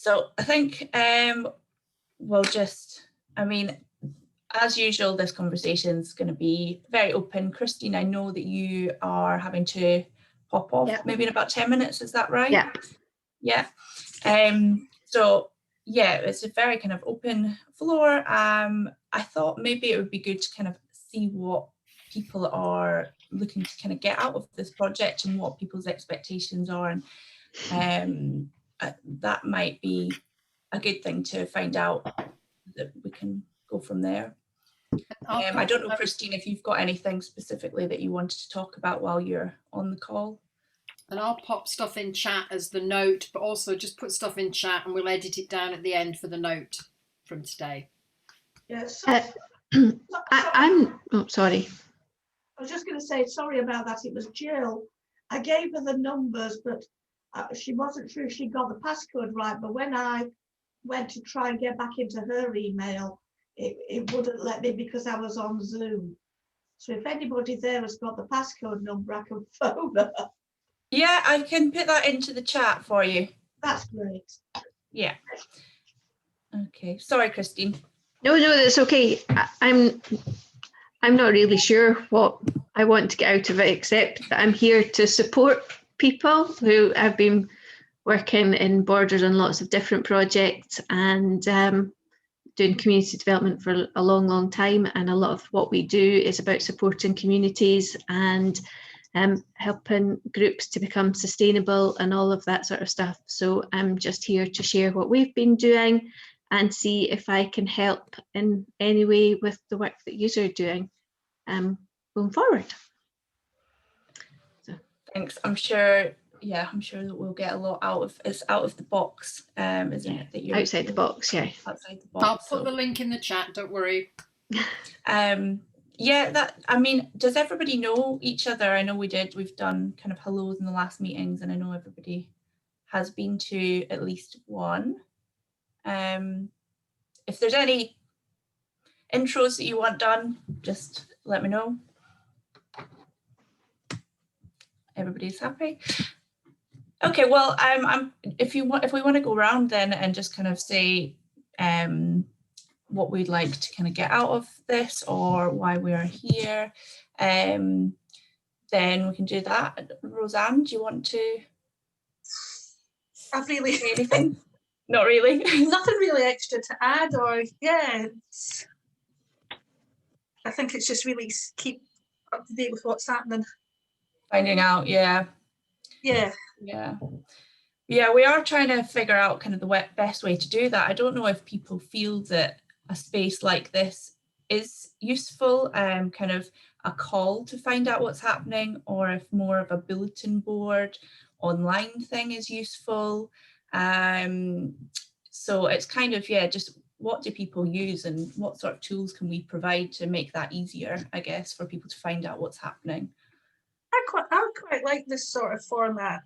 So I think we'll just, as usual, this conversation is going to be very open. Christine, I know that you are having to pop off maybe in about 10 minutes, is that right? Yeah. So yeah, it's a very kind of open floor. I thought maybe it would be good to kind of see what people are looking to kind of get out of this project and what people's expectations are, and that might be a good thing to find out, that we can go from there. I don't know, Christine, if you've got anything specifically that you wanted to talk about while you're on the call. And I'll pop stuff in chat as the note, but also just put stuff in chat and we'll edit it down at the end for the note from today. Yes. I'm sorry. I was just going to say, sorry about that. It was Jill. I gave her the numbers, but she wasn't sure if she got the passcode right. But when I went to try and get back into her email, it wouldn't let me because I was on Zoom. So if anybody there has got the passcode number, I can phone her. Yeah, I can put that into the chat for you. That's great. Yeah. Okay. Sorry, Christine. No, that's okay. I'm not really sure what I want to get out of it, except that I'm here to support people who have been working in Borders on lots of different projects and doing community development for a long time. And a lot of what we do is about supporting communities and helping groups to become sustainable and all of that sort of stuff. So I'm just here to share what we've been doing and see if I can help in any way with the work that you are doing going forward. So. Thanks. I'm sure that we'll get a lot out of the box, isn't it? That you're outside the box, yeah. Outside the box. I'll put the link in the chat, don't worry. Yeah, does everybody know each other? I know we've done kind of hellos in the last meetings, and I know everybody has been to at least one. If there's any intros that you want done, just let me know. Everybody's happy. Okay, well, if we want to go around then and just kind of say what we'd like to kind of get out of this or why we are here, then we can do that. Roseanne, do you want to I've really say anything? Not really. Nothing really extra to add, or I think it's just really keep up to date with what's happening. Finding out, yeah. We are trying to figure out kind of the best way to do that. I don't know if people feel that a space like this is useful, kind of a call to find out what's happening, or if more of a bulletin board online thing is useful. So it's kind of, just what do people use and what sort of tools can we provide to make that easier, I guess, for people to find out what's happening. I quite like this sort of format.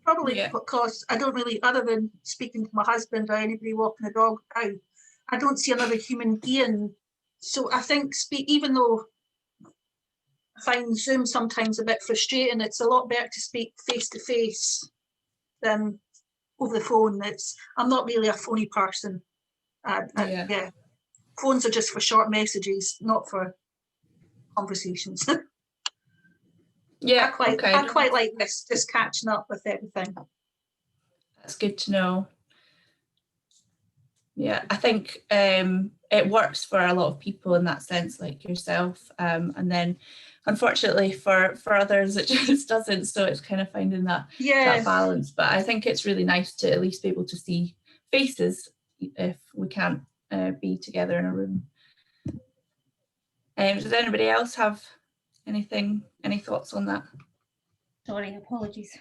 Probably because I don't really, other than speaking to my husband or anybody walking the dog out, I don't see another human being. So I think even though I find Zoom sometimes a bit frustrating, it's a lot better to speak face to face than over the phone. I'm not really a phony person. Phones are just for short messages, not for conversations. I quite like this, just catching up with everything. That's good to know. Yeah, I think it works for a lot of people in that sense, like yourself, and then unfortunately for others it just doesn't, so it's kind of finding that balance. But I think it's really nice to at least be able to see faces if we can't be together in a room. Does anybody else have any thoughts on that? Sorry, apologies.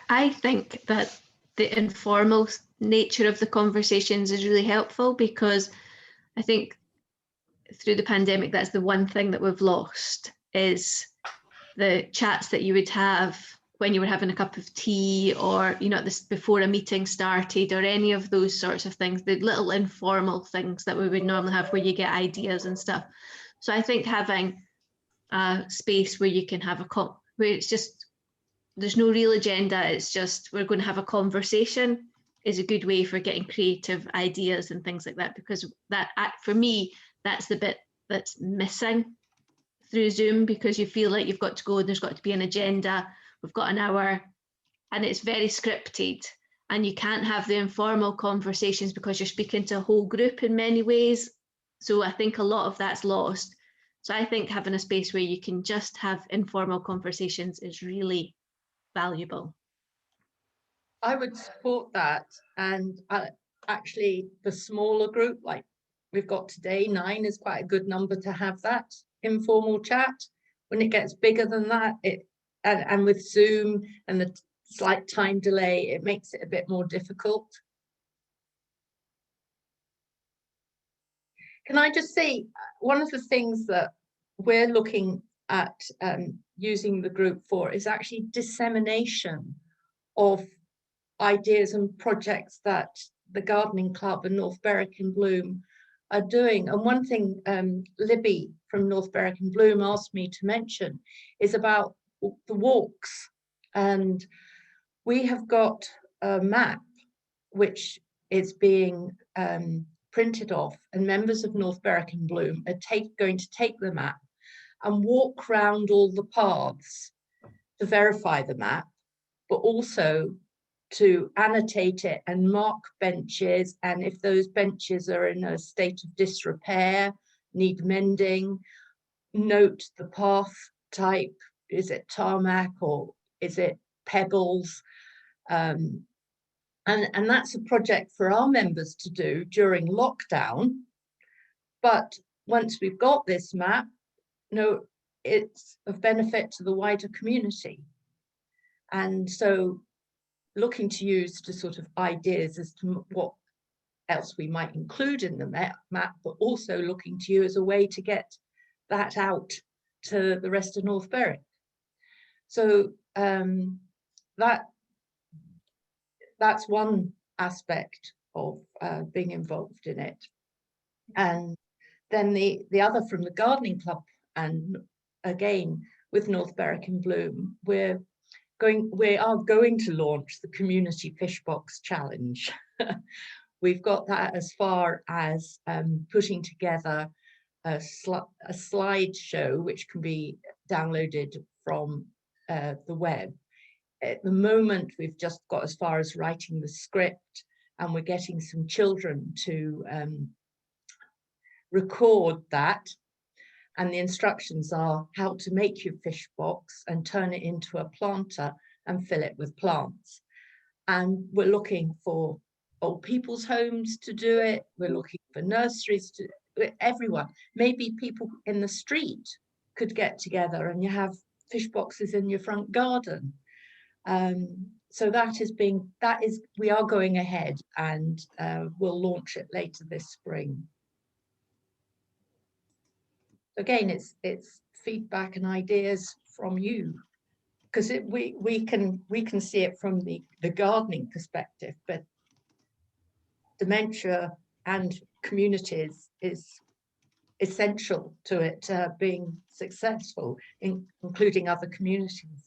I think that the informal nature of the conversations is really helpful, because I think through the pandemic, that's the one thing that we've lost, is the chats that you would have when you were having a cup of tea, or this before a meeting started, or any of those sorts of things, the little informal things that we would normally have where you get ideas and stuff. So I think having a space where you can have where it's just there's no real agenda. It's just we're going to have a conversation is a good way for getting creative ideas and things like that, because that, for me, that's the bit that's missing through Zoom, because you feel like you've got to go and there's got to be an agenda. We've got an hour and it's very scripted, and you can't have the informal conversations because you're speaking to a whole group in many ways. So I think a lot of that's lost. So I think having a space where you can just have informal conversations is really valuable. I would support that. And actually the smaller group like we've got today, 9 is quite a good number to have that informal chat. When it gets bigger than that, and with Zoom and the slight time delay, it makes it a bit more difficult. Can I just say, one of the things that we're looking at using the group for is actually dissemination of ideas and projects that the Gardening Club and North Berwick in Bloom are doing. And one thing Libby from North Berwick in Bloom asked me to mention is about the walks. And we have got a map which is being printed off, and members of North Berwick in Bloom are going to take the map and walk round all the paths to verify the map, but also to annotate it and mark benches, and if those benches are in a state of disrepair, need mending, note the path type, is it tarmac or is it pebbles? And that's a project for our members to do during lockdown. But once we've got this map, it's of benefit to the wider community. And so looking to use to sort of ideas as to what else we might include in the map, but also looking to you as a way to get that out to the rest of North Berwick. So that's one aspect of being involved in it. And then the other from the Gardening Club, and again with North Berwick in Bloom, we are going to launch the Community Fish Box Challenge. We've got that as far as putting together a slideshow which can be downloaded from the web. At the moment, we've just got as far as writing the script, and we're getting some children to record that. And the instructions are how to make your fish box and turn it into a planter and fill it with plants. And we're looking for old people's homes to do it. We're looking for nurseries to everyone. Maybe people in the street could get together and you have fish boxes in your front garden. So we are going ahead, and we'll launch it later this spring. Again, it's feedback and ideas from you, because we can see it from the gardening perspective, but dementia and communities is essential to it being successful, including other communities.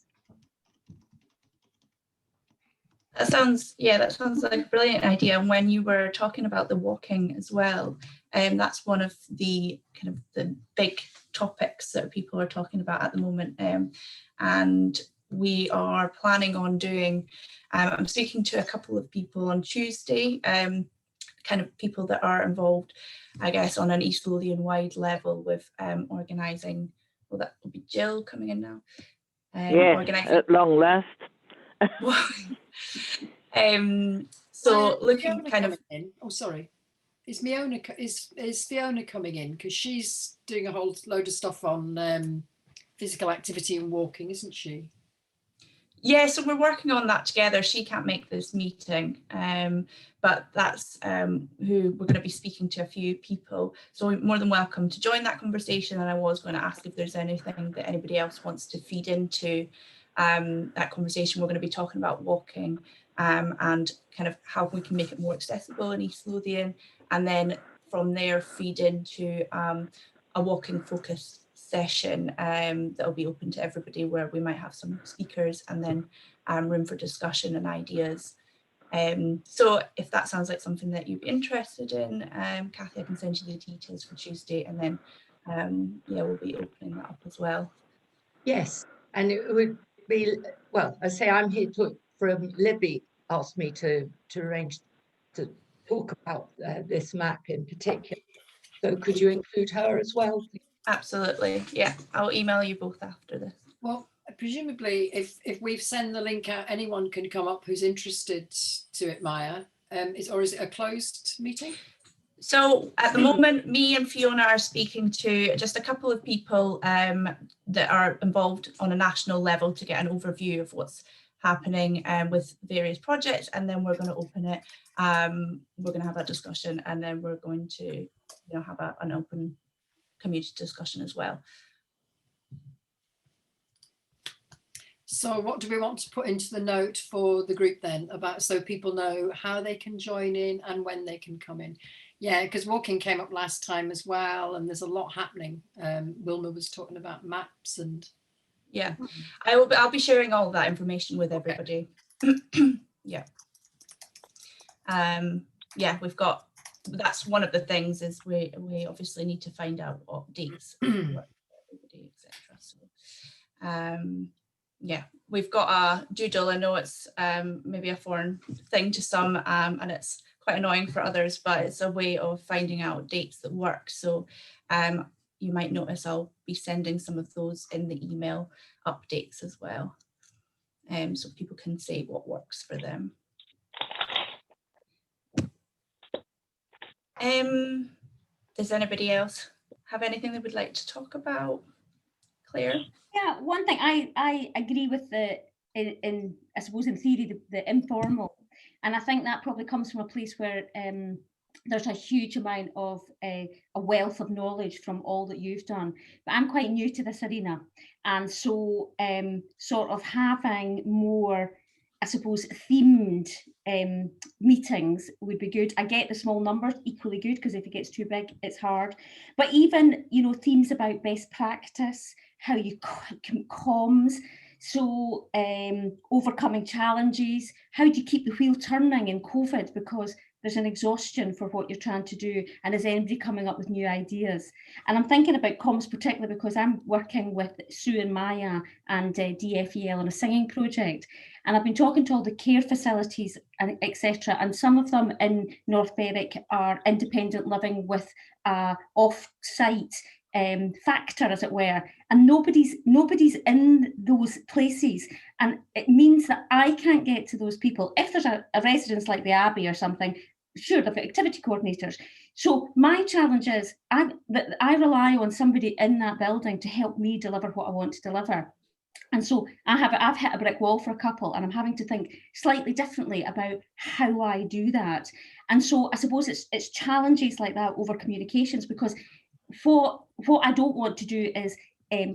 That sounds like a brilliant idea. And when you were talking about the walking as well, that's one of the kind of the big topics that people are talking about at the moment. And we are planning on doing, I'm speaking to a couple of people on Tuesday, kind of people that are involved, I guess, on an East Lothian wide level with organising, well, that will be Jill coming in now. Yes, at long last. So looking kind of in. Oh, sorry, is Fiona coming in, because she's doing a whole load of stuff on physical activity and walking, isn't she? Yeah, so we're working on that together. She can't make this meeting, but that's who we're going to be speaking to, a few people. So you're more than welcome to join that conversation. And I was going to ask if there's anything that anybody else wants to feed into that conversation. We're going to be talking about walking and kind of how we can make it more accessible in East Lothian, and then from there feed into a walking focused session that will be open to everybody, where we might have some speakers and then room for discussion and ideas. So if that sounds like something that you'd be interested in, Kathy, I can send you the details for Tuesday, and then yeah, we'll be opening that up as well. Yes, and it would be, well, I say I'm here from Libby asked me to arrange to talk about this map in particular. So could you include her as well? Absolutely, yeah. I'll email you both after this. Well, presumably, if we've sent the link out, anyone can come up who's interested to it, Maya. Or is it a closed meeting? So at the moment, me and Fiona are speaking to just a couple of people that are involved on a national level to get an overview of what's happening with various projects, and then we're going to open it. We're going to have that discussion, and then we're going to have an open community discussion as well. So what do we want to put into the note for the group then, about so people know how they can join in and when they can come in? Yeah, because walking came up last time as well, and there's a lot happening. Wilma was talking about maps and yeah, I'll be sharing all of that information with everybody. Okay. Yeah. Yeah, we've got, that's one of the things, is we obviously need to find out what dates work for everybody, etc. So yeah, we've got a doodle. I know it's maybe a foreign thing to some, and it's quite annoying for others, but it's a way of finding out dates that work. So you might notice I'll be sending some of those in the email updates as well, so people can say what works for them. Does anybody else have anything they would like to talk about? Claire? Yeah, one thing I agree with in I suppose in theory the informal, and I think that probably comes from a place where there's a huge amount of a wealth of knowledge from all that you've done. But I'm quite new to this arena, and so sort of having more, I suppose, themed meetings would be good. I get the small numbers equally good, because if it gets too big, it's hard. But even, themes about best practice, how you comms, so overcoming challenges, how do you keep the wheel turning in COVID, because there's an exhaustion for what you're trying to do, and is anybody coming up with new ideas? And I'm thinking about comms particularly because I'm working with Sue and Maya and DFEL on a singing project, and I've been talking to all the care facilities and etc. And some of them in North Berwick are independent living with off-site factor, as it were, and nobody's in those places, and it means that I can't get to those people. If there's a residence like the Abbey or something, sure, they've got activity coordinators. So my challenge is I rely on somebody in that building to help me deliver what I want to deliver. And so I've hit a brick wall for a couple, and I'm having to think slightly differently about how I do that. And so I suppose it's challenges like that over communications, because what I don't want to do is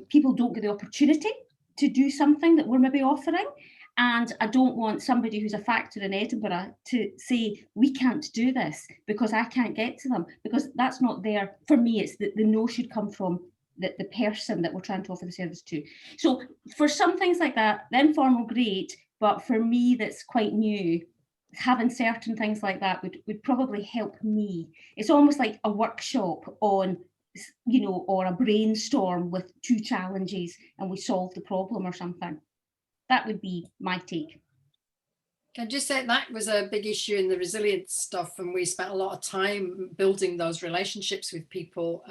people don't get the opportunity to do something that we're maybe offering. And I don't want somebody who's a factor in Edinburgh to say, we can't do this because I can't get to them, because that's not there. For me, it's the no should come from the person that we're trying to offer the service to. So for some things like that, the informal, great, but for me that's quite new, having certain things like that would probably help me. It's almost like a workshop on, or a brainstorm with two challenges and we solve the problem or something. That would be my take. Can I just say that was a big issue in the resilience stuff, and we spent a lot of time building those relationships with people.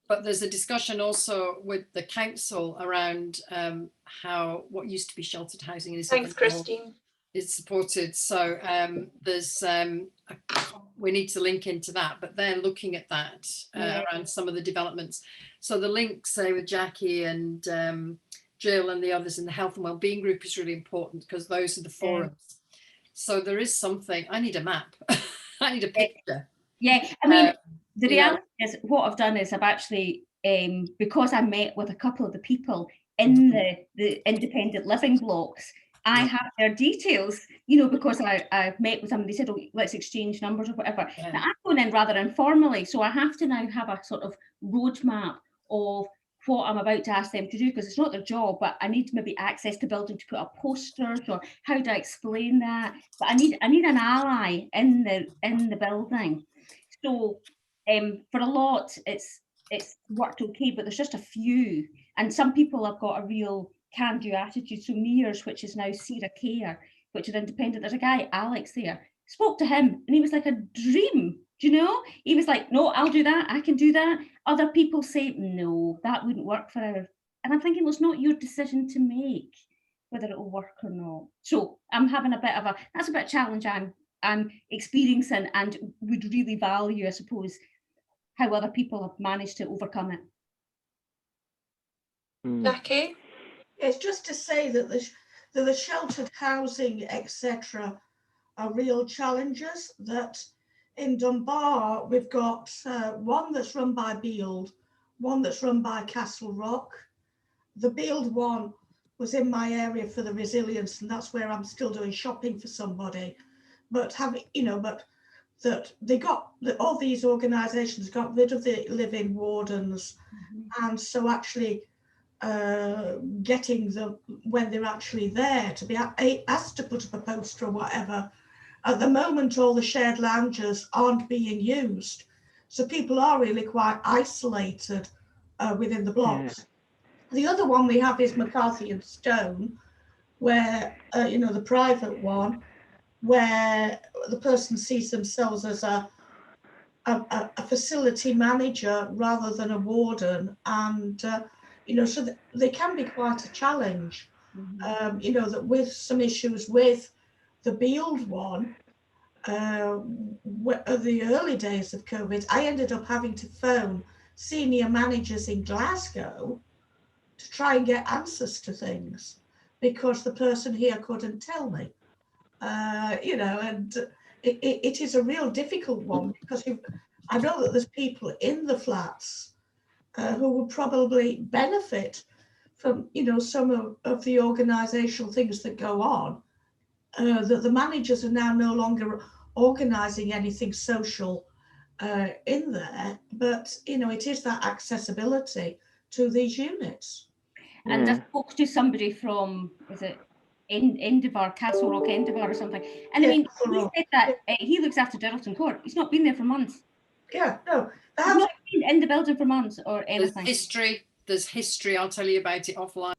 But there's a discussion also with the council around how what used to be sheltered housing is supported. So there's we need to link into that, but they're looking at that around some of the developments. So the link, say, with Jackie and Jill and the others in the health and wellbeing group is really important, because those are the forums. So there is something. I need a map. I need a picture. Yeah, I mean, the reality is what I've done is I've actually, because I met with a couple of the people in the independent living blocks, I have their details, because I met with them. They said, oh, let's exchange numbers or whatever. Now I'm going in rather informally, so I have to now have a sort of roadmap of what I'm about to ask them to do, because it's not their job, but I need maybe access to building to put up posters, or how do I explain that? But I need an ally in the building. So for a lot, it's worked okay, but there's just a few, and some people have got a real can-do attitude. So Mears, which is now Sierra Care, which are independent, there's a guy, Alex, there. Spoke to him and he was like a dream. Do you know? He was like, no, I'll do that. I can do that. Other people say, no, that wouldn't work for our. And I'm thinking, well, it's not your decision to make whether it will work or not. So I'm having a bit of that's a bit of challenge I'm experiencing, and would really value, I suppose, how other people have managed to overcome it. Jackie? It's just to say that the sheltered housing, etc., are real challenges. That in Dunbar, we've got one that's run by Beald, one that's run by Castle Rock. The Beald one was in my area for the resilience, and that's where I'm still doing shopping for somebody. But that they got all these organisations got rid of the live-in wardens, and so actually getting them when they're actually there to be asked to put up a poster or whatever. At the moment, all the shared lounges aren't being used, so people are really quite isolated within the blocks. The other one we have is McCarthy and Stone, where the private one, where the person sees themselves as a facility manager rather than a warden, and so they can be quite a challenge. That with some issues with the Beald one, the early days of COVID, I ended up having to phone senior managers in Glasgow to try and get answers to things, because the person here couldn't tell me. And it is a real difficult one, because I know that there's people in the flats who would probably benefit from some of the organisational things that go on, that the managers are now no longer organising anything social in there, but it is that accessibility to these units. And I spoke to somebody from, was it Endeavour, Castle Rock, Endeavour or something, and I mean, he said that he looks after Dirleton Court. He's not been there for months. Yeah, no, he's not been in the building for months or anything. There's history. I'll tell you about it offline.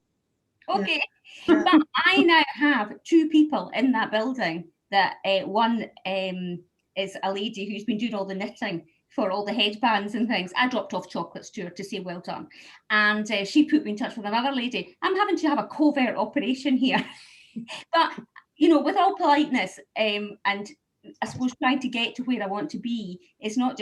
Okay, yeah. But I now have two people in that building. That one is a lady who's been doing all the knitting for all the headbands and things. I dropped off chocolates to her to say well done, and she put me in touch with another lady. I'm having to have a covert operation here, but with all politeness, and I suppose trying to get to where I want to be, it's not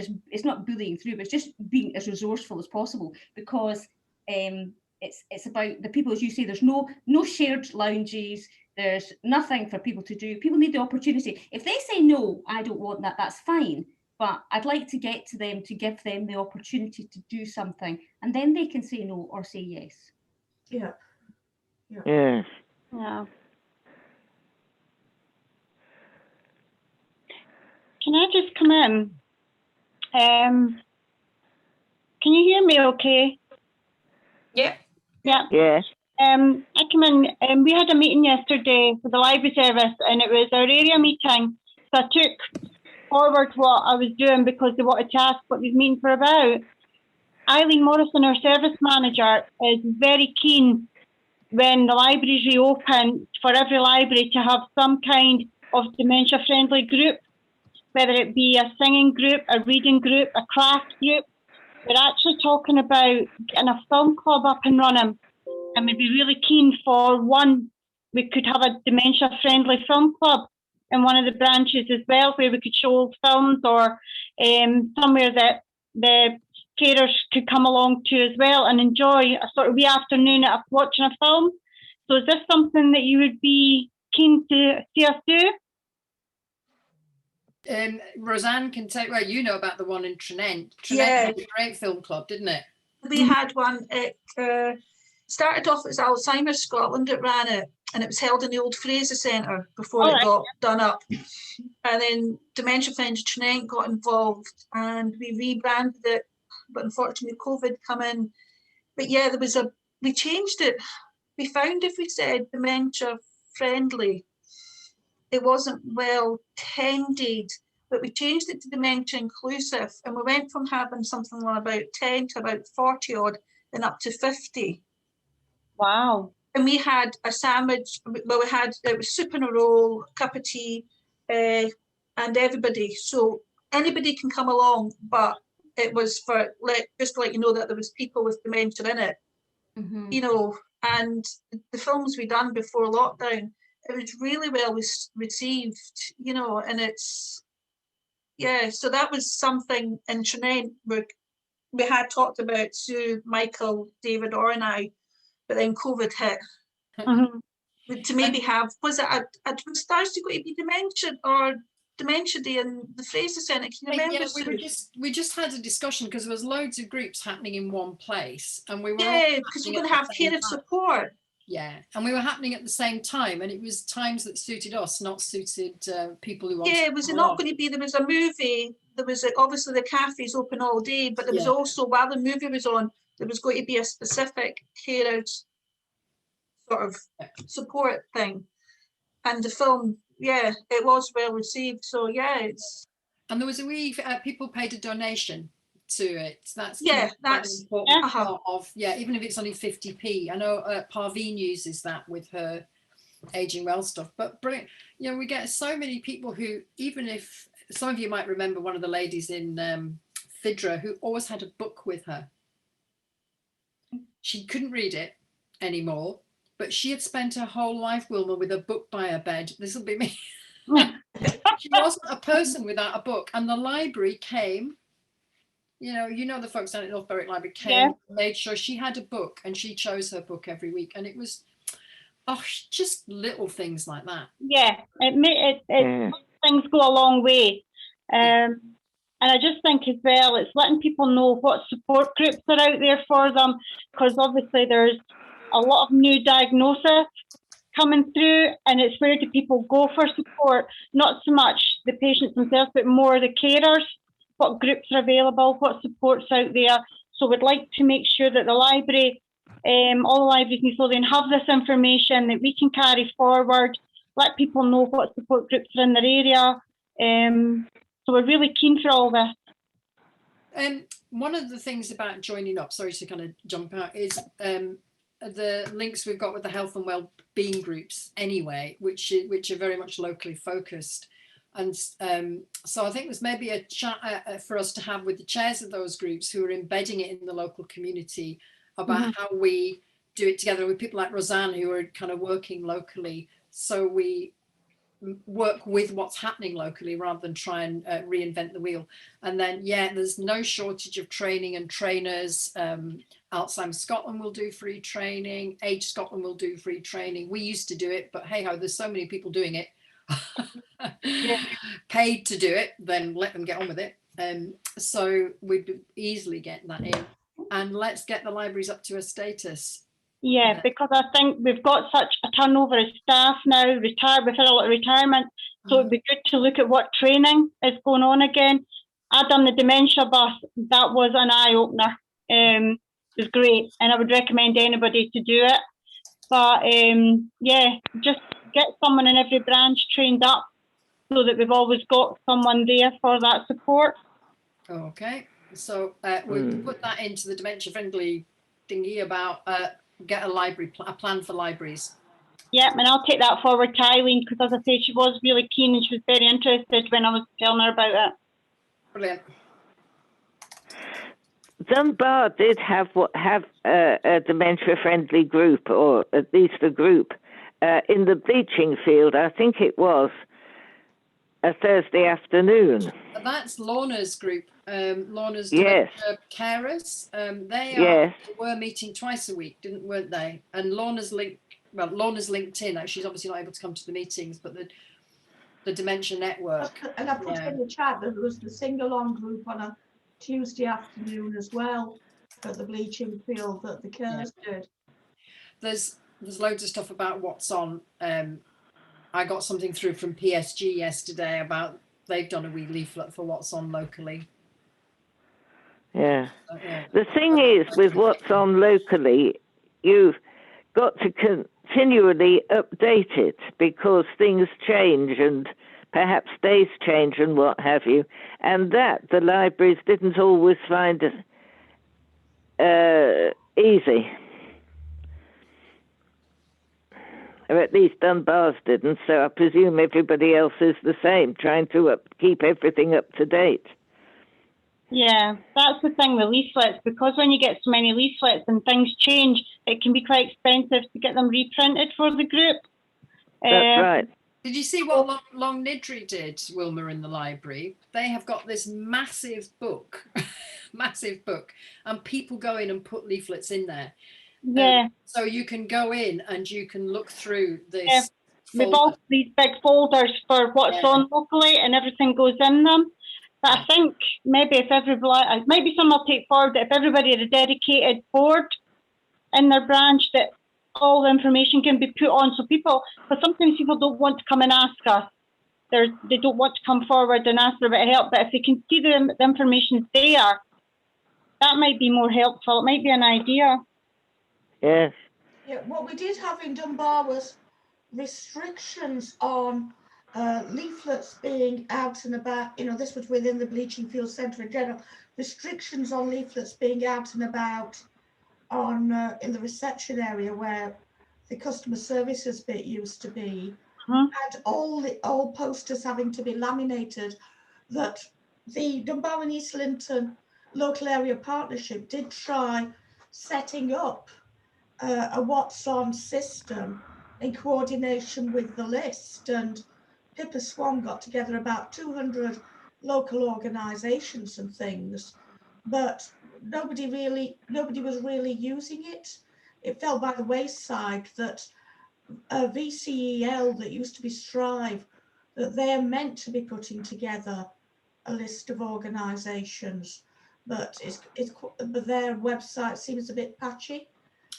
bullying through, but it's just being as resourceful as possible, because it's about the people, as you say. There's no shared lounges. There's nothing for people to do. People need the opportunity. If they say no, I don't want that, that's fine. But I'd like to get to them, to give them the opportunity to do something, and then they can say no or say yes. Yeah. Yes. Yeah. Can I just come in? Can you hear me okay? Yeah. Yeah. Yes. I come in, we had a meeting yesterday for the library service, and it was our area meeting. So I took forward what I was doing because they wanted to ask what these meetings were about. Eileen Morrison, our service manager, is very keen when the libraries reopen for every library to have some kind of dementia-friendly group, whether it be a singing group, a reading group, a craft group. We're actually talking about getting a film club up and running, and we'd be really keen for one. We could have a dementia-friendly film club in one of the branches as well, where we could show old films, or somewhere that the carers could come along to as well and enjoy a sort of wee afternoon of watching a film. So is this something that you would be keen to see us do? Roseanne can take, well, you know about the one in Trinent. Yeah. Had a great film club, didn't it? We had one. It started off as Alzheimer's Scotland that ran it, and it was held in the old Fraser Centre before it got done up. And then Dementia Friends Trinent got involved, and we rebranded it. But unfortunately, COVID come in. But yeah, we changed it. We found if we said dementia friendly, it wasn't well tended, but we changed it to dementia inclusive, and we went from having something like about 10 to about 40 odd and up to 50. Wow. And we had a sandwich, well, it was soup and a roll, a cup of tea, and everybody. So anybody can come along, but it was just to let you know that there was people with dementia in it, you know. And the films we done before lockdown, it was really well received, you know, and it's, yeah, so that was something in Trinent we had talked about, Sue, Michael, David, or and I, but then COVID hit. To maybe have, was Thursday going to be dementia or dementia day in the Fraser Centre? Can you remember? Yeah, we just had a discussion because there was loads of groups happening in one place, and we were because we're going to have care of support. Yeah, and we were happening at the same time, and it was times that suited us, not suited people who wanted. Yeah, was it not going to be? There was a movie. There was obviously the cafes open all day, but there was also, while the movie was on, there was going to be a specific care sort of support thing, and the film, yeah, it was well received. So yeah, and there was a wee people paid a donation to it. That's that's important part of, even if it's only 50p. I know Parveen uses that with her aging well stuff, but brilliant. You know, we get so many people who, even if some of you might remember one of the ladies in Fidra who always had a book with her. She couldn't read it anymore, but she had spent her whole life, Wilma, with a book by her bed. This will be me. She wasn't a person without a book, and the library came. You know the folks down at North Berwick Library came, made sure she had a book, and she chose her book every week, and it was just little things like that. Yeah, things go a long way. And I just think as well, it's letting people know what support groups are out there for them, because obviously there's a lot of new diagnosis coming through, and it's where do people go for support? Not so much the patients themselves, but more the carers. What groups are available, what support's out there. So we'd like to make sure that the library, all the libraries in Lothian have this information that we can carry forward, let people know what support groups are in their area. So we're really keen for all this. One of the things about joining up, sorry to kind of jump out, is the links we've got with the health and well-being groups anyway, which are very much locally focused. And so I think there's maybe a chat for us to have with the chairs of those groups who are embedding it in the local community about how we do it together with people like Roseanne, who are kind of working locally. So we work with what's happening locally rather than try and reinvent the wheel. And then, there's no shortage of training and trainers. Alzheimer's Scotland will do free training. Age Scotland will do free training. We used to do it, but hey ho, there's so many people doing it. Paid to do it, then let them get on with it. So we'd easily get that in, and let's get the libraries up to a status. Yeah, because I think we've got such a turnover of staff now, we've had a lot of retirement, so it'd be good to look at what training is going on again. I've done the dementia bus, that was an eye-opener. It was great, and I would recommend anybody to do it. But just get someone in every branch trained up so that we've always got someone there for that support. Okay, so we'll put that into the dementia friendly thingy about get a plan for libraries. Yeah, and I'll take that forward to Eileen, because as I say, she was really keen and she was very interested when I was telling her about it. Brilliant. Dunbar did have a dementia-friendly group, or at least a group, in the bleaching field. I think it was a Thursday afternoon. That's Lorna's group. Lorna's dementia carers. They were meeting twice a week, weren't they? And Lorna's linked in. She's obviously not able to come to the meetings, but the dementia network. And I put in the chat that there was the sing-along group on a Tuesday afternoon as well at the bleaching field that the carers did. There's loads of stuff about what's on. I got something through from PSG yesterday about they've done a wee leaflet for what's on locally. Yeah. Yeah. The thing is, with what's on locally, you've got to continually update it because things change and perhaps days change and what have you. And that the libraries didn't always find easy. Or at least Dunbar's didn't, so I presume everybody else is the same, trying to keep everything up to date. Yeah, that's the thing with leaflets, because when you get so many leaflets and things change, it can be quite expensive to get them reprinted for the group. That's right. Did you see what Long Nidri did, Wilma, in the library? They have got this massive book, massive book, and people go in and put leaflets in there. Yeah. So you can go in and you can look through this. Yeah. We've all these big folders for what's on locally, and everything goes in them. But I think maybe if everybody, maybe some will take forward that if everybody had a dedicated board in their branch, that all the information can be put on, so people, because sometimes people don't want to come and ask us. They don't want to come forward and ask for a bit of help, but if they can see the information there, that might be more helpful. It might be an idea. Yes. Yeah, what we did have in Dunbar was restrictions on leaflets being out and about. You know, this was within the Bleaching Fields Centre in general. Restrictions on leaflets being out and about on in the reception area where the customer services bit used to be, and all posters having to be laminated. That the Dunbar and East Linton local area partnership did try setting up a what's on system in coordination with the list, and Pippa Swan got together about 200 local organisations and things, but nobody was really using it. It fell by the wayside. That VCEL, that used to be Strive, that they're meant to be putting together a list of organisations, but but their website seems a bit patchy.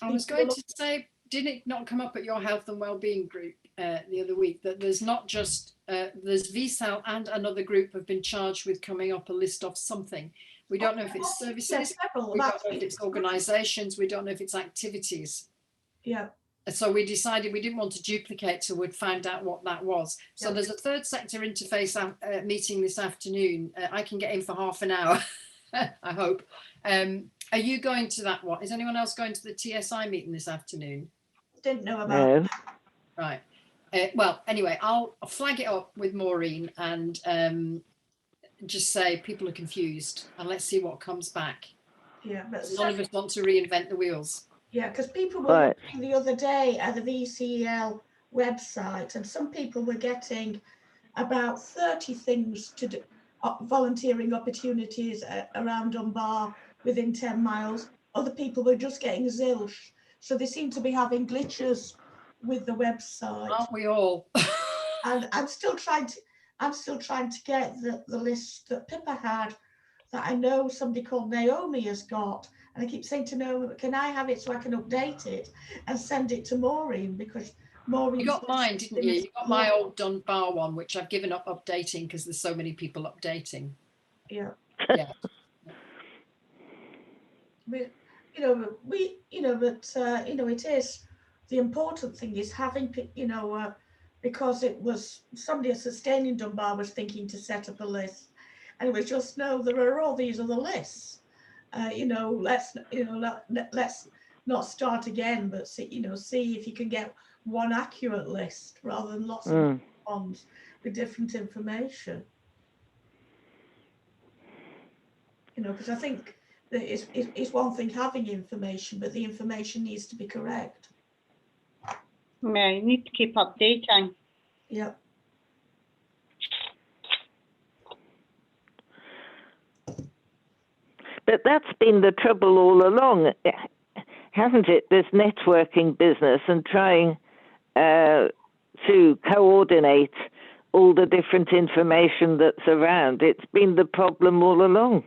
I was going to say, did it not come up at your health and wellbeing group the other week that there's not just, there's VSAL and another group have been charged with coming up a list of something. We don't know if it's services, we don't know if it's organisations, we don't know if it's activities. Yeah. So we decided we didn't want to duplicate, so we'd find out what that was. So there's a third sector interface meeting this afternoon. I can get in for half an hour, I hope. Are you going to that one? Is anyone else going to the TSI meeting this afternoon? Didn't know about it. Right. Well, anyway, I'll flag it up with Maureen and just say people are confused, and let's see what comes back. Yeah, but none of us want to reinvent the wheels. Yeah, because people were looking the other day at the VCEL website, and some people were getting about 30 things to do, volunteering opportunities around Dunbar within 10 miles. Other people were just getting zilch. So they seem to be having glitches with the website. Aren't we all? And I'm still trying to get the list that Pippa had, that I know somebody called Naomi has got. And I keep saying to Naomi, can I have it so I can update it and send it to Maureen, because Maureen. You got mine, didn't you? You got my old Dunbar one, which I've given up updating because there's so many people updating. Yeah. Yeah. But it is, the important thing is having, because it was somebody at Sustaining Dunbar was thinking to set up a list, and it was just, no, there are all these other lists. Let's not start again, but see if you can get one accurate list rather than lots of ones with different information. Because I think that it's one thing having information, but the information needs to be correct. Yeah, you need to keep updating. Yeah. But that's been the trouble all along, hasn't it? This networking business and trying to coordinate all the different information that's around. It's been the problem all along.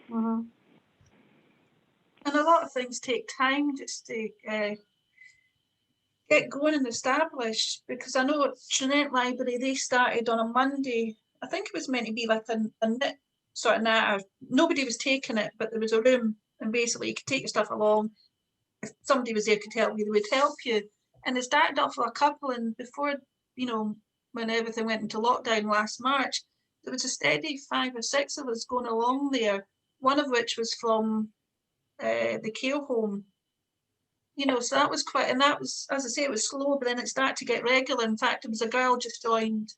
And a lot of things take time just to get going and established, because I know at Trinette Library, they started on a Monday. I think it was meant to be like a knit sorting that out. Nobody was taking it, but there was a room, and basically you could take your stuff along. If somebody was there could help you, they would help you. And it started off with a couple, and before, you know, when everything went into lockdown last March, there was a steady 5 or 6 of us going along there, one of which was from the care home. You know, so that was quite, and that was, as I say, it was slow, but then it started to get regular. In fact, there was a girl just joined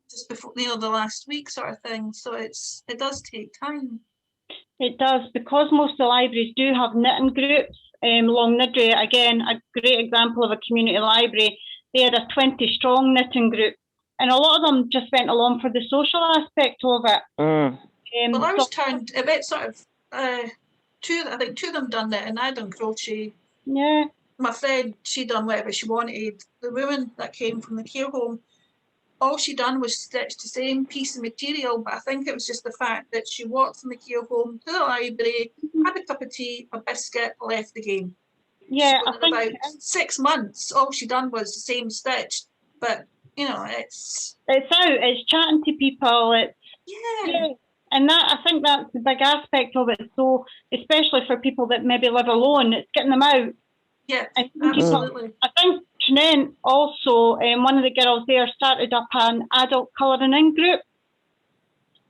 just before, you know, the last week sort of thing. So it does take time. It does, because most of the libraries do have knitting groups. Along Niddrie, again, a great example of a community library. They had a 20-strong knitting group, and a lot of them just went along for the social aspect of it. Well, I was turned a bit sort of, I think 2 of them done it, and I done crochet. Yeah. My friend, she done whatever she wanted. The woman that came from the care home, all she done was stitch the same piece of material, but I think it was just the fact that she walked from the care home to the library, had a cup of tea, a biscuit, left the game. Yeah, So in about 6 months, all she done was the same stitch, but you know, it's out, it's chatting to people, it's yeah. And that, I think that's the big aspect of it. So especially for people that maybe live alone, it's getting them out. Yeah, and absolutely. I think Trinent also, one of the girls there started up an adult colouring in group.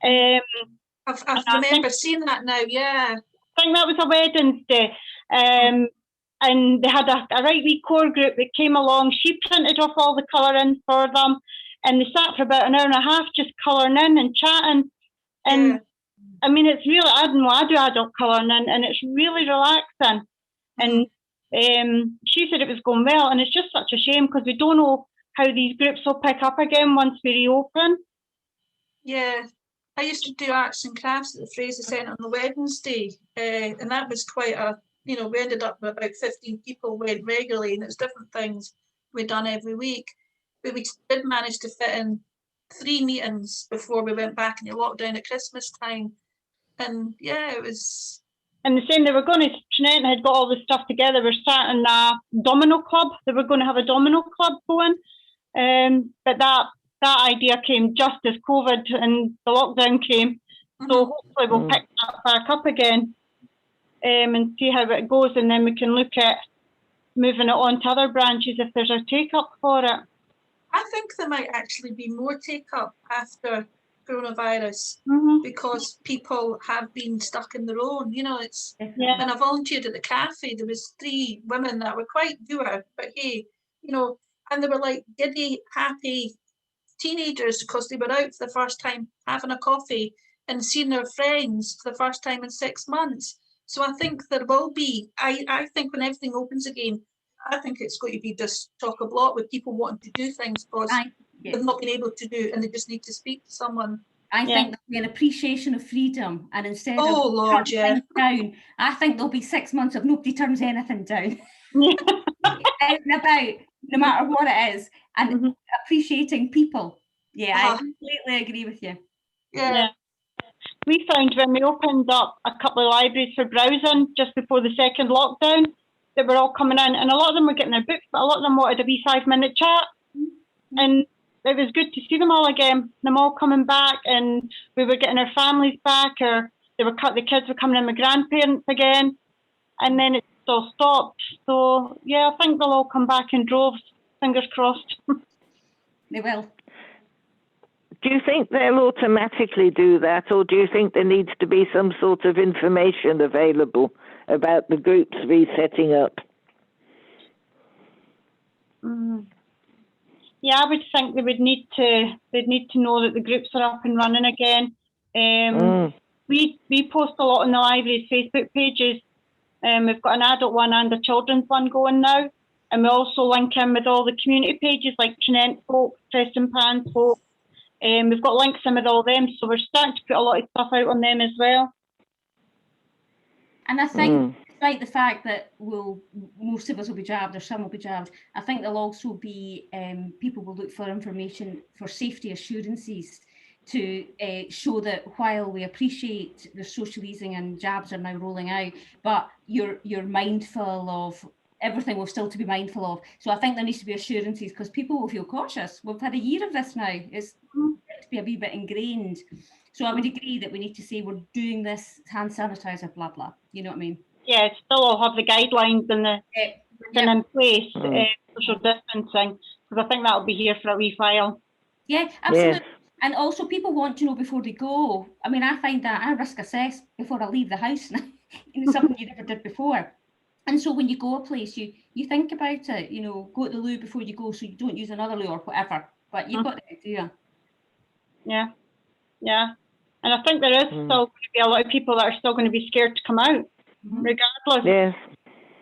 I remember seeing that now, yeah. I think that was a Wednesday. And they had a right wee core group that came along. She printed off all the colouring for them, and they sat for about an hour and a half just colouring in and chatting. And yeah. I mean, it's really, I do adult colouring and it's really relaxing. And she said it was going well, and it's just such a shame because we don't know how these groups will pick up again once we reopen. Yeah, I used to do arts and crafts at the Fraser Centre on the Wednesday, and that was quite a, you know, we ended up with about 15 people, went regularly, and it was different things we'd done every week. But we did manage to fit in 3 meetings before we went back into lockdown at Christmas time. And yeah, it was. And the same, they were going to, Trinent had got all this stuff together. We're starting a domino club. They were going to have a domino club going. But that idea came just as COVID and the lockdown came. So hopefully we'll pick that back up again and see how it goes. And then we can look at moving it on to other branches if there's a take up for it. I think there might actually be more take up after coronavirus because people have been stuck in their own, you know. It's when I volunteered at the cafe, there was 3 women that were quite doer, but hey, you know, and they were like giddy, happy teenagers because they were out for the first time having a coffee and seeing their friends for the first time in 6 months. So I think there will be, I think when everything opens again, I think it's going to be just chock-a-block with people wanting to do things because they've not been able to do, and they just need to speak to someone. I think there'll be an appreciation of freedom, and instead of Lord, down, I think there'll be 6 months of nobody turns anything down. Out and about, no matter what it is, and appreciating people. Yeah, I completely agree with you. Yeah. We found when we opened up a couple of libraries for browsing just before the second lockdown, that were all coming in, and a lot of them were getting their books, but a lot of them wanted a wee 5-minute chat. And it was good to see them all again, them all coming back, and we were getting our families back, or the kids were coming in with grandparents again, and then it all stopped. So yeah, I think they'll all come back in droves, fingers crossed. They will. Do you think they'll automatically do that, or do you think there needs to be some sort of information available about the groups resetting up? Yeah, I would think they'd need to know that the groups are up and running again. We post a lot on the library's Facebook pages. We've got an adult one and a children's one going now, and we also link in with all the community pages like Trinent Folk, Preston Pan Folk. We've got links in with all them, so we're starting to put a lot of stuff out on them as well. And I think, despite the fact that most of us will be jabbed or some will be jabbed, I think there'll also be people will look for information for safety assurances to show that while we appreciate the social easing and jabs are now rolling out, but you're mindful of everything we've still to be mindful of. So I think there needs to be assurances because people will feel cautious. We've had a year of this now. It's to be a wee bit ingrained. So I would agree that we need to say we're doing this hand sanitizer, blah, blah. You know what I mean? Yeah, still all have the guidelines and the Yeah. in place, Mm. social distancing, because I think that'll be here for a wee while. Yeah, absolutely. Yes. And also people want to know before they go. I mean, I find that I risk assess before I leave the house now. It's something you never did before. And so when you go a place, you think about it, you know, go to the loo before you go so you don't use another loo or whatever. But you've got the idea. Yeah, yeah. And I think there is still going to be a lot of people that are still going to be scared to come out, regardless.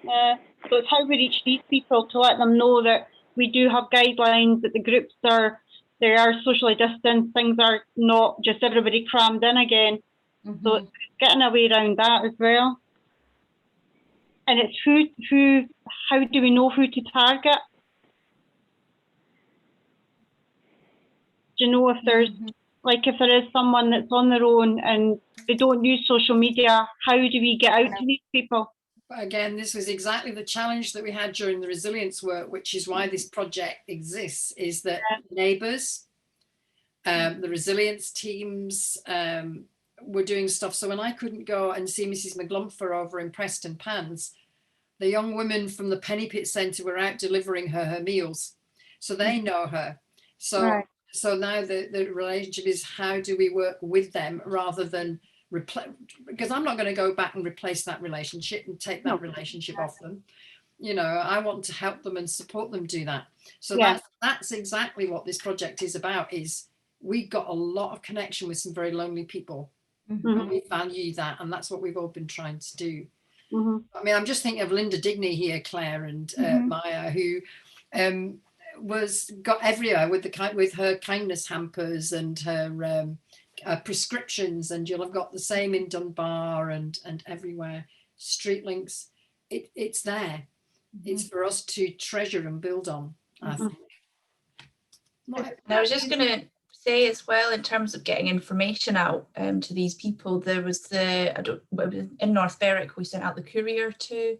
Yes. So it's how we reach these people to let them know that we do have guidelines, that the groups they are socially distanced, things are not just everybody crammed in again. So it's getting a way around that as well. And it's how do we know who to target? Do you know if there's, like if there is someone that's on their own and they don't use social media, how do we get out to these people? But again, this was exactly the challenge that we had during the resilience work, which is why this project exists, is that neighbours, the resilience teams were doing stuff. So when I couldn't go and see Mrs. McGlumpher over in Preston Pans, the young women from the Penny Pit Centre were out delivering her meals. So they know her. So so now the relationship is how do we work with them rather than because I'm not going to go back and replace that relationship and take that relationship off them. You know, I want to help them and support them do that. So that's exactly what this project is about, is we got a lot of connection with some very lonely people. And we value that, and that's what we've all been trying to do. I mean, I'm just thinking of Linda Digney here, Claire and Maya, who got everywhere with her kindness hampers and her prescriptions, and you'll have got the same in Dunbar and everywhere. Street links, it's there. It's for us to treasure and build on, I think. And I was just going to say as well, in terms of getting information out to these people, there was in North Berwick, we sent out the courier to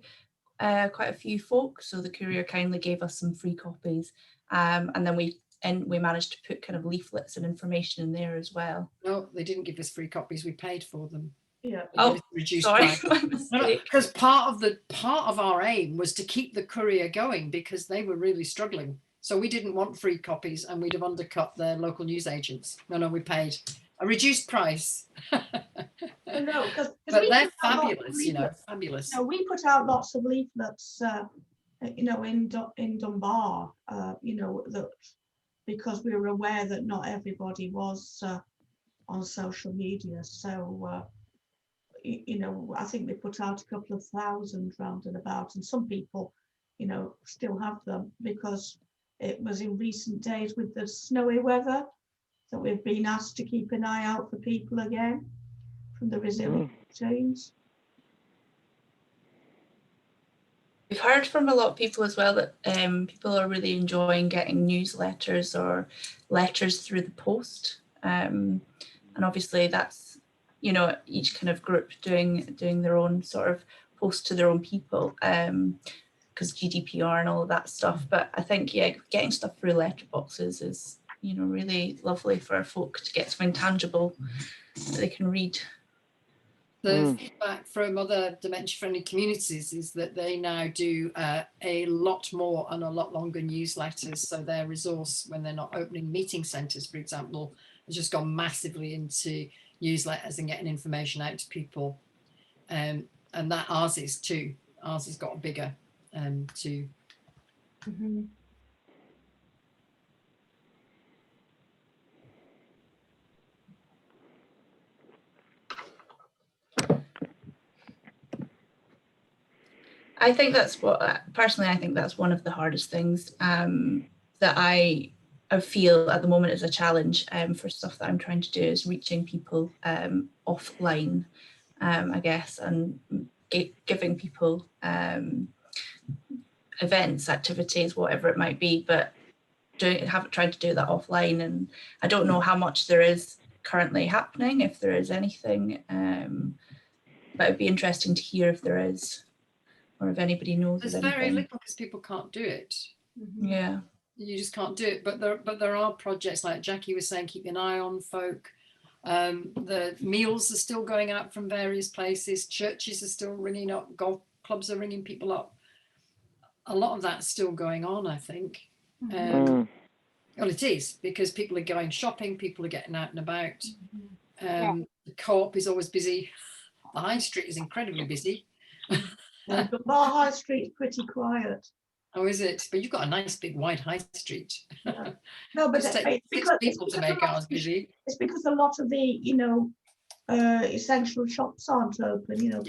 quite a few folk. So the courier kindly gave us some free copies, and then we managed to put kind of leaflets and information in there as well. No, they didn't give us free copies. We paid for them. Yeah. Oh, reduced sorry, price. my mistake. Because part of our aim was to keep the courier going because they were really struggling. So we didn't want free copies, and we'd have undercut their local news agents. No, we paid a reduced price. No, because but they're fabulous, you know, fabulous. You know, we put out lots of leaflets, you know, in Dunbar, you know, that because we were aware that not everybody was on social media. So, you know, I think they put out a couple of thousand round and about, and some people, you know, still have them because it was in recent days with the snowy weather that we've been asked to keep an eye out for people again from the resilience teams. We've heard from a lot of people as well that people are really enjoying getting newsletters or letters through the post. And obviously that's, you know, each kind of group doing their own sort of post to their own people, because GDPR and all of that stuff. But I think, yeah, getting stuff through letterboxes is, you know, really lovely for folk to get something tangible that they can read. The feedback from other dementia-friendly communities is that they now do a lot more and a lot longer newsletters. So their resource, when they're not opening meeting centres, for example, has just gone massively into newsletters and getting information out to people. And that ours is too. Ours has got bigger too. I think that's personally, I think that's one of the hardest things that I feel at the moment is a challenge for stuff that I'm trying to do, is reaching people offline, I guess, and giving people events, activities, whatever it might be, but trying to do that offline. And I don't know how much there is currently happening, if there is anything, but it'd be interesting to hear if there is, or if anybody knows There's of anything. very little because people can't do it. Yeah. You just can't do it. But there are projects like Jackie was saying, keep an eye on folk. The meals are still going out from various places. Churches are still ringing up. Golf clubs are ringing people up. A lot of that's still going on, I think. Well, it is, because people are going shopping, people are getting out and about. The co-op is always busy. The high street is incredibly busy. The Bar High Street's pretty quiet. Oh, is it? But you've got a nice big wide high street. Yeah. No, but Just take six people to make ours busy. It's because a lot of the, essential shops aren't open. People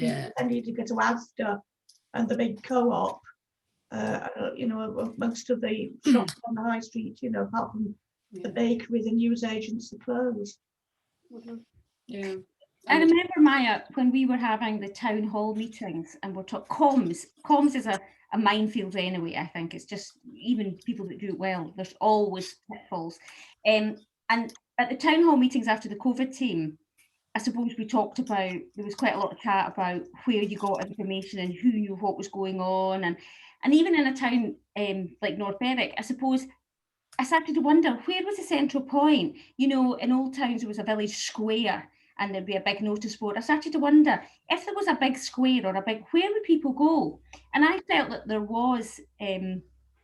need to go to Asda and the big co-op. Most of the shops on the high street, apart from the bakery, the newsagents are closed. Yeah. I remember, Maya, when we were having the town hall meetings and we're talking comms is a minefield anyway. I think it's just, even people that do it well, there's always pitfalls. And at the town hall meetings after the COVID team, I suppose we talked about, there was quite a lot of chat about where you got information and who knew what was going on. And even in a town like North Berwick, I suppose I started to wonder, where was the central point? In old towns, there was a village square and there'd be a big notice board. I started to wonder, if there was a big square or where would people go? And I felt that there was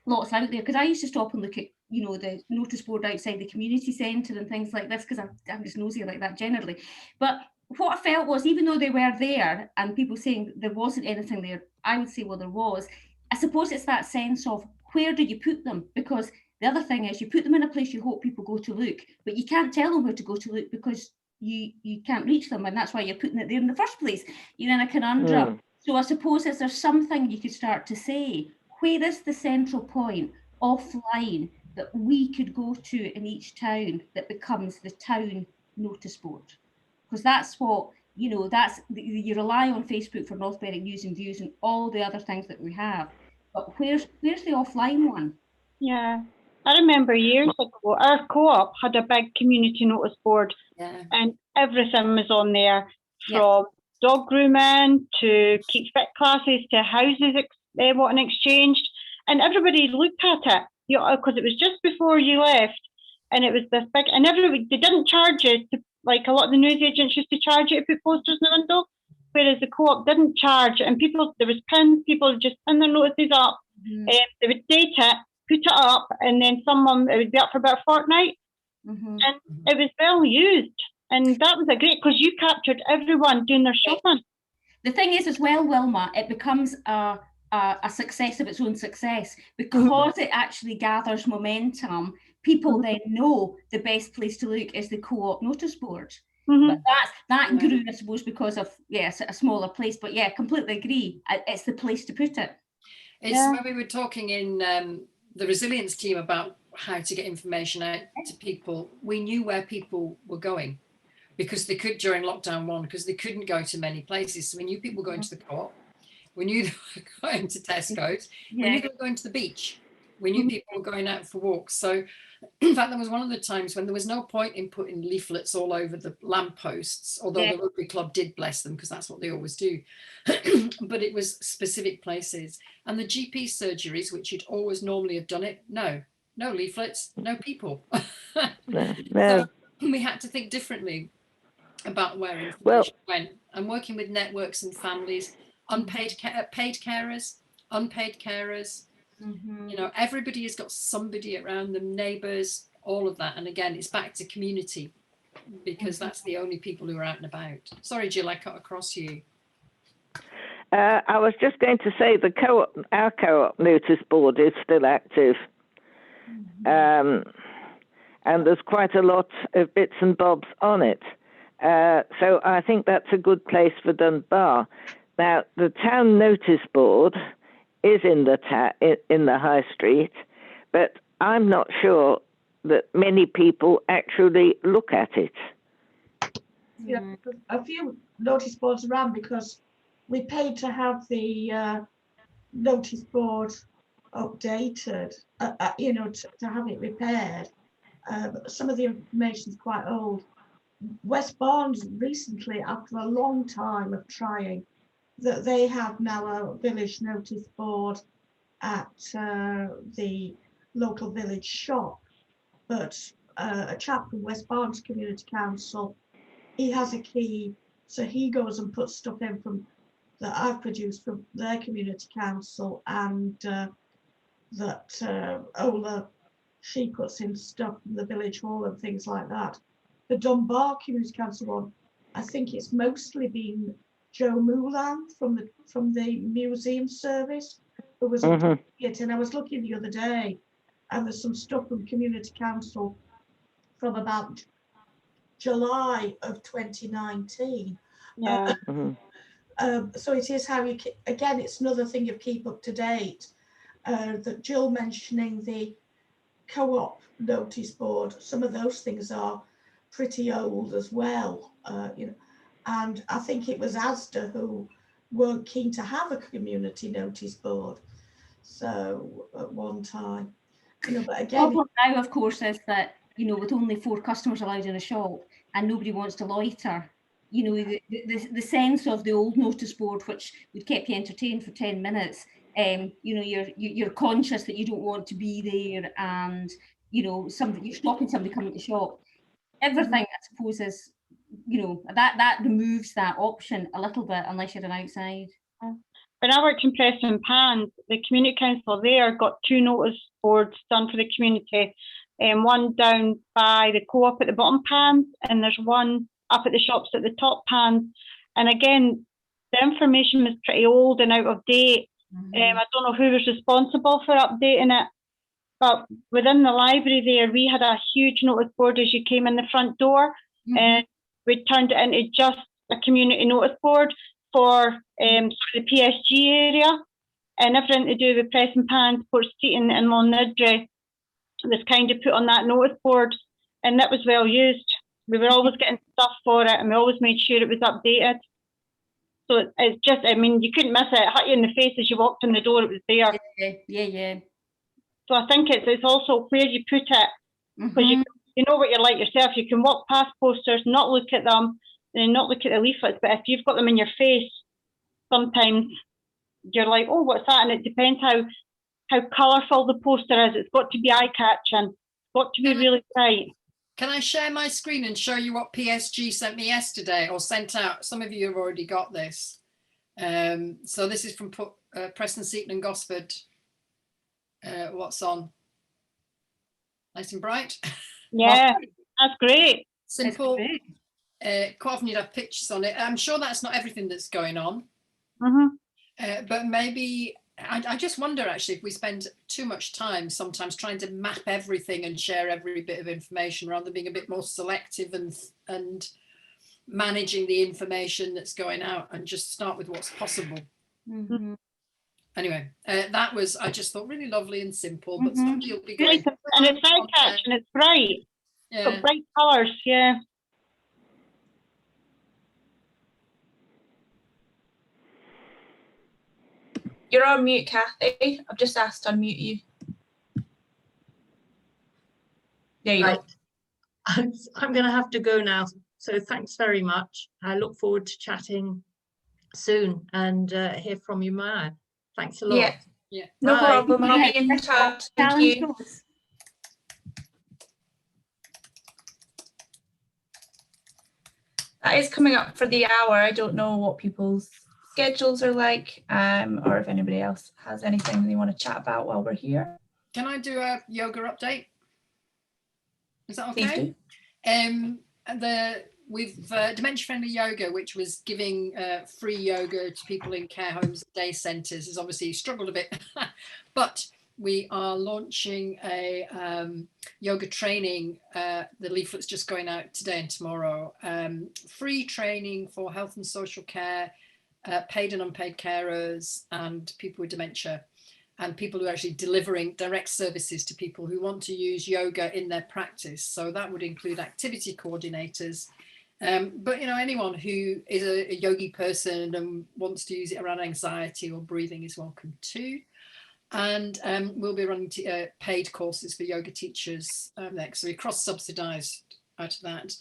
lots out there, because I used to stop and look at, the notice board outside the community centre and things like this, because I'm just nosy like that generally. But what I felt was, even though they were there and people saying there wasn't anything there, I would say, well, there was. I suppose it's that sense of, where do you put them? Because the other thing is, you put them in a place you hope people go to look, but you can't tell them where to go to look because you can't reach them, and that's why you're putting it there in the first place. You're in a conundrum. So I suppose, is there something you could start to say, where is the central point offline that we could go to in each town that becomes the town notice board? Because that's what, you rely on Facebook for North Berwick News and Views and all the other things that we have, but where's the offline one? Yeah, I remember years ago, our co-op had a big community notice board, and everything was on there, from dog grooming to keep fit classes to houses wanting exchanged, and everybody looked at it, because it was just before you left, and it was this big, and they didn't charge you to, like a lot of the newsagents used to charge you to put posters in the window, whereas the co-op didn't charge, and there was pins, people would just pin their notices up, they would date it, put it up, and then it would be up for about a fortnight, and it was well used, and that was great, because you captured everyone doing their shopping. The thing is, as well, Wilma, it becomes a success of its own success, because it actually gathers momentum. People then know the best place to look is the co-op notice board. But that grew, I suppose, because of a smaller place. But completely agree. It's the place to put it. It's when we were talking in the resilience team about how to get information out to people. We knew where people were going, because they could, during lockdown 1, because they couldn't go to many places. So we knew people were going to the co-op. We knew they were going to Tesco's. We knew they were going to the beach. We knew people were going out for walks. So in fact, there was one of the times when there was no point in putting leaflets all over the lampposts, although the rugby club did bless them, because that's what they always do. But it was specific places. And the GP surgeries, which you'd always normally have done it, no leaflets, no people. So we had to think differently about where information went. And working with networks and families, paid carers, unpaid carers, everybody has got somebody around them, neighbours, all of that. And again, it's back to community, because that's the only people who are out and about. Sorry, Jill, I cut across you. I was just going to say our co-op notice board is still active. And there's quite a lot of bits and bobs on it. So I think that's a good place for Dunbar. Now, the town notice board is in the high street, but I'm not sure that many people actually look at it. Yeah, a few notice boards around, because we paid to have the notice board updated, to have it repaired. Some of the information is quite old. West Barnes recently, after a long time of trying, that they have now a village notice board at the local village shop, but a chap from West Barnes Community Council he has a key, so he goes and puts stuff in from that I've produced from their community council, and that Ola, she puts in stuff from the village hall and things like that. The Dunbar Community Council one, I think it's mostly been Joe Moulan from the museum service who was it, and I was looking the other day, and there's some stuff from Community Council from about July of 2019. Yeah. So it is how you, again, it's another thing you keep up to date. That Jill mentioning the co-op notice board, some of those things are pretty old as well, you know, and I think it was Asda who weren't keen to have a community notice board, so at one time, you know, but The again, problem now, of course, is that, you know, with only 4 customers allowed in a shop and nobody wants to loiter, you know, the sense of the old notice board, which would keep you entertained for 10 minutes, you know, you're conscious that you don't want to be there, and, you know, you're stopping somebody coming to shop. Everything, I suppose, is, you know, that removes that option a little bit, unless you're an outside. When I worked in Preston Pans, the community council there got 2 notice boards done for the community, one down by the co-op at the bottom Pans, and there's one up at the shops at the top Pans. And again, the information was pretty old and out of date. I don't know who was responsible for updating it, but within the library there, we had a huge notice board as you came in the front door, and we turned it into just a community notice board for the PSG area, and everything to do with Preston Pans, Port Steaton and Mulnidry was kind of put on that notice board, and that was well used. We were always getting stuff for it, and we always made sure it was updated. So it's just, I mean, you couldn't miss it. It hit you in the face as you walked in the door, it was there. Yeah. So I think it's also where you put it, because you know what you're like yourself. You can walk past posters, not look at them, and not look at the leaflets, but if you've got them in your face, sometimes you're like, oh, what's that? And it depends how colourful the poster is. It's got to be eye-catching. It's got to be really bright. Can I share my screen and show you what PSG sent me yesterday, or sent out? Some of you have already got this. So this is from Preston, Seaton and Gosford. What's on? Nice and bright. Yeah, that's great. Simple. Quite often you'd have pictures on it. I'm sure that's not everything that's going on. But maybe, I just wonder actually if we spend too much time sometimes trying to map everything and share every bit of information, rather than being a bit more selective and managing the information that's going out, and just start with what's possible. Anyway, that was, I just thought, really lovely and simple, but somebody will be going, and it's eye-catching, it's bright. It's got bright colours, yeah. You're on mute, Kathy. I've just asked to unmute you. There you go. I'm going to have to go now. So thanks very much. I look forward to chatting soon and hear from you, Maya. Thanks a lot. Yeah. No Bye. problem. I'll be in touch. Thank you. That is coming up for the hour. I don't know what people's schedules are like, or if anybody else has anything they want to chat about while we're here. Can I do a yoga update? Is that okay? Please do. With Dementia Friendly Yoga, which was giving free yoga to people in care homes, day centres, has obviously struggled a bit, but we are launching a yoga training. The leaflet's just going out today and tomorrow. Free training for health and social care, paid and unpaid carers, and people with dementia, and people who are actually delivering direct services to people who want to use yoga in their practice. So that would include activity coordinators, but you know, anyone who is a yogi person and wants to use it around anxiety or breathing is welcome too. And we'll be running paid courses for yoga teachers next, so we cross-subsidised out of that.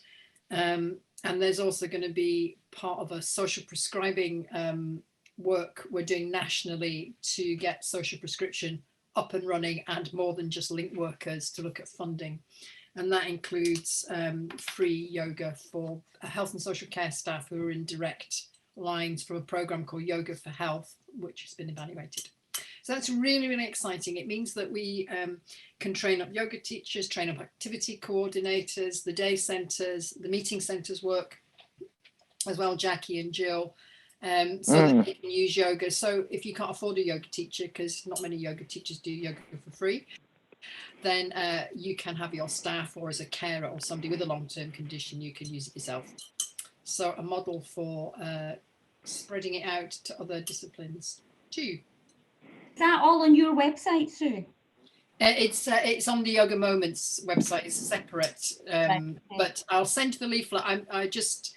And there's also going to be part of a social prescribing work we're doing nationally to get social prescription up and running, and more than just link workers, to look at funding. And that includes free yoga for health and social care staff who are in direct lines from a program called Yoga for Health, which has been evaluated. So that's really, really exciting. It means that we can train up yoga teachers, train up activity coordinators, the day centres, the meeting centres work as well, Jackie and Jill, so that they can use yoga. So if you can't afford a yoga teacher, because not many yoga teachers do yoga for free, then you can have your staff, or as a carer or somebody with a long-term condition, you can use it yourself. So a model for spreading it out to other disciplines too. Is that all on your website, Sue? It's on the Yoga Moments website. It's separate, but I'll send the leaflet. I've just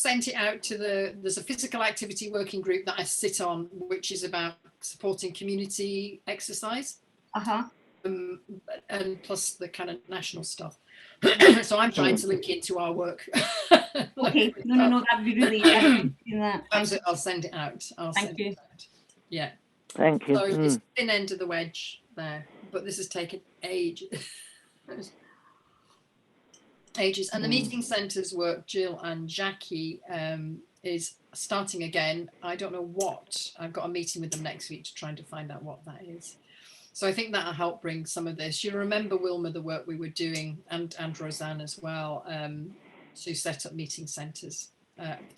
sent it out to there's a physical activity working group that I sit on, which is about supporting community exercise. And plus the kind of national stuff. So I'm trying to link into our work. Okay, no, that'd be really interesting. I'll send it out. Thank you. Yeah. Thank you. So it's the thin end of the wedge there, but this has taken ages. And the meeting centres work, Jill and Jackie, is starting again. I don't know what. I've got a meeting with them next week to try to find out what that is. So I think that'll help bring some of this. You remember, Wilma, the work we were doing, and Roseanne as well, to set up meeting centres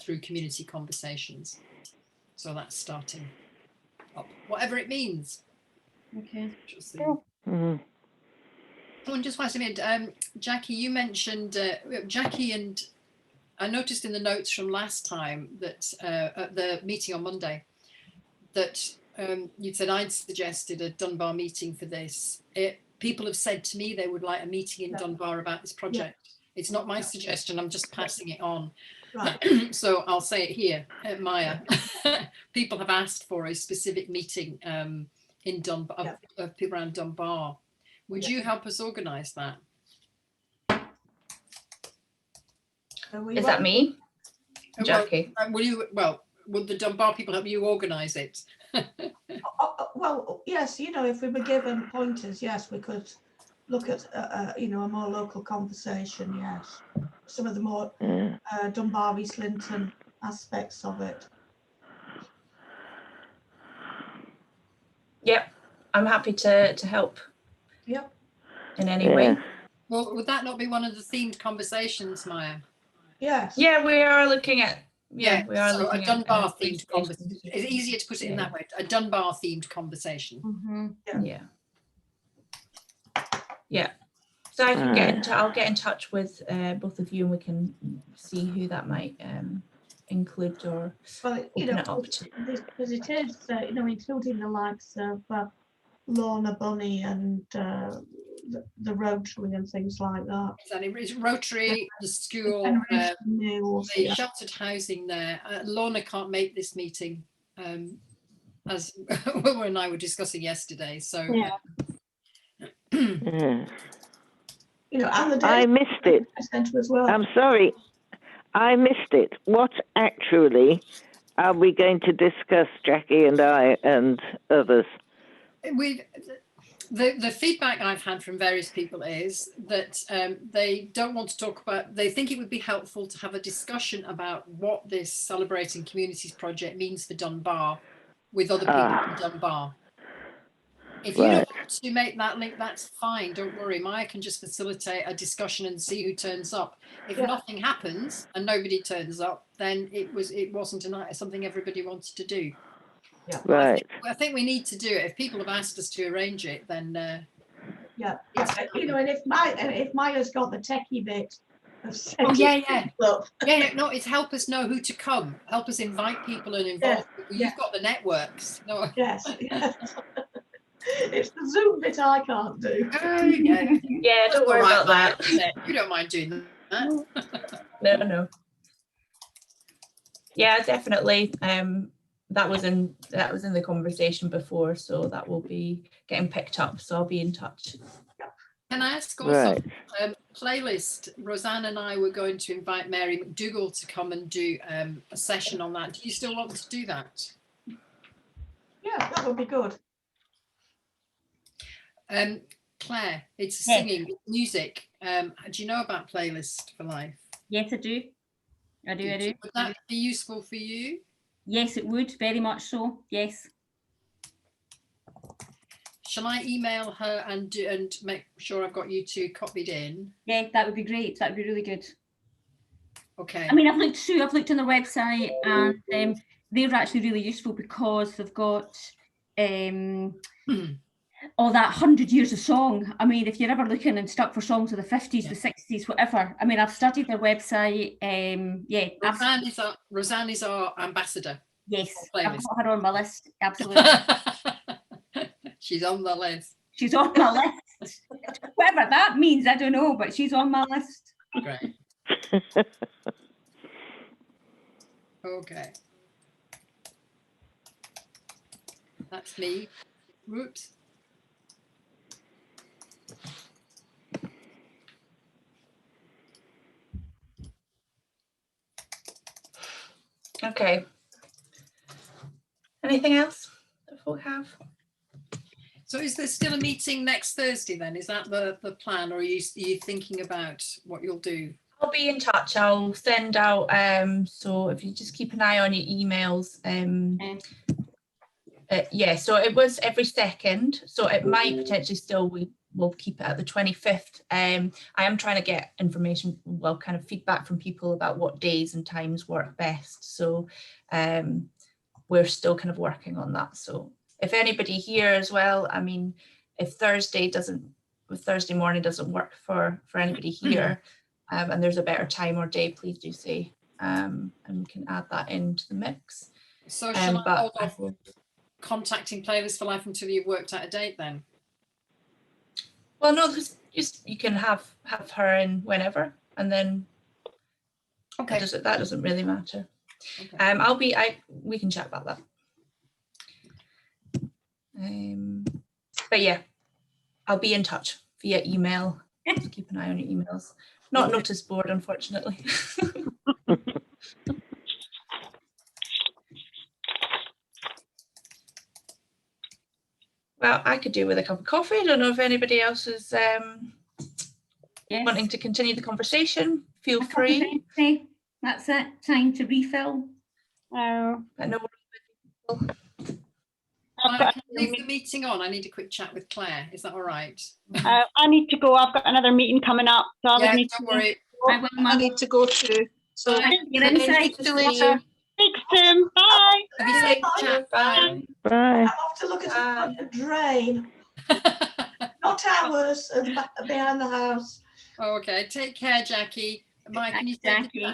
through community conversations. So that's starting up, whatever it means. Okay. Someone just asked me, Jackie, you mentioned, Jackie, and I noticed in the notes from last time that at the meeting on Monday, that you'd said I'd suggested a Dunbar meeting for this. People have said to me they would like a meeting in Dunbar about this project. It's not my suggestion, I'm just passing it on. Right. So I'll say it here, Maya. People have asked for a specific meeting in Dunbar, of people around Dunbar. Would you help us organise that? Is that me? Jackie? Would the Dunbar people help you organise it? Well, yes, if we were given pointers, yes, we could look at, a more local conversation, yes. Some of the more Dunbar, East Linton aspects of it. Yep, I'm happy to help. Yep. In any way. Well, would that not be one of the themed conversations, Maya? Yes. Yeah, we are looking at. Yeah, we are so looking a Dunbar at themed conversation. It's easier to put it in that way. A Dunbar themed conversation. Yeah. So I can I'll get in touch with both of you, and we can see who that might include or open it up to. Because it is, including the likes of Lorna Bunny and the Rotary and things like that. Exactly. It's Rotary, the school, the sheltered housing there. Lorna can't make this meeting, as Wilma and I were discussing yesterday. So and the I missed it. As well. I'm sorry, I missed it. What actually are we going to discuss, Jackie and I and others? The feedback I've had from various people is that they don't want to talk about, they think it would be helpful to have a discussion about what this Celebrating Communities project means for Dunbar with other people from Dunbar. If you don't want to make that link, that's fine, don't worry. Maya can just facilitate a discussion and see who turns up. If nothing happens and nobody turns up, then it wasn't something everybody wanted to do. Yeah. Right. I think we need to do it. If people have asked us to arrange it, then and if Maya's got the techie bit of no, it's help us know who to come, help us invite people and involve people. You've got the networks. No. Yes. It's the Zoom bit I can't do. Yeah, don't worry about that. You don't mind doing that. No. Yeah, definitely. That was in the conversation before, so that will be getting picked up. So I'll be in touch. Can I ask also, playlist? Roseanne and I were going to invite Mary McDougall to come and do a session on that. Do you still want to do that? Yeah, that would be good. Claire, it's Yes. singing, it's music. Do you know about Playlist for Life? Yes, I do. I do. Would that be useful for you? Yes, it would, very much so. Yes. Shall I email her and make sure I've got you two copied in? Yeah, that would be great. That would be really good. Okay. I mean, I've looked on their website, and they're actually really useful because they've got all that 100 years of song. I mean, if you're ever looking and stuck for songs of the 50s, the 60s, whatever. I mean, I've studied their website. Yeah, Roseanne is our ambassador. Yes, Playlist. I've got her on my list. Absolutely. She's on the list. She's on my list. Whatever that means, I don't know, but she's on my list. Great. Okay. That's me. Whoops. Okay. Anything else that folk have? So is there still a meeting next Thursday then? Is that the plan, or are you thinking about what you'll do? I'll be in touch. I'll send out, so if you just keep an eye on your emails. Yeah, so it was every second, so it might potentially still, we'll keep it at the 25th. I am trying to get information, well, kind of feedback from people about what days and times work best. So we're still kind of working on that. So if anybody here as well, I mean, if Thursday morning doesn't work for anybody here, and there's a better time or day, please do say, and we can add that into the mix. So shall I hold off contacting Playlist for Life until you've worked out a date then? Well, no, just you can have her in whenever, and then okay, that doesn't really matter. Okay. We can chat about that. But yeah, I'll be in touch via email. Just keep an eye on your emails. Not notice board, unfortunately. Well, I could do with a cup of coffee. I don't know if anybody else is wanting to continue the conversation. Feel free. That's it. Time to refill. I know. Can I leave the meeting on? I need a quick chat with Claire. Is that all right? I need to go. I've got another meeting coming up, so I would need don't to. worry. I need to go too. So You're inside. see you later. Speak soon. Bye. Have you said chat? Bye. Bye. I'm off to look at a drain. Not ours, at the back, behind the house. Okay. Take care, Jackie. Mike, can you take Jackie.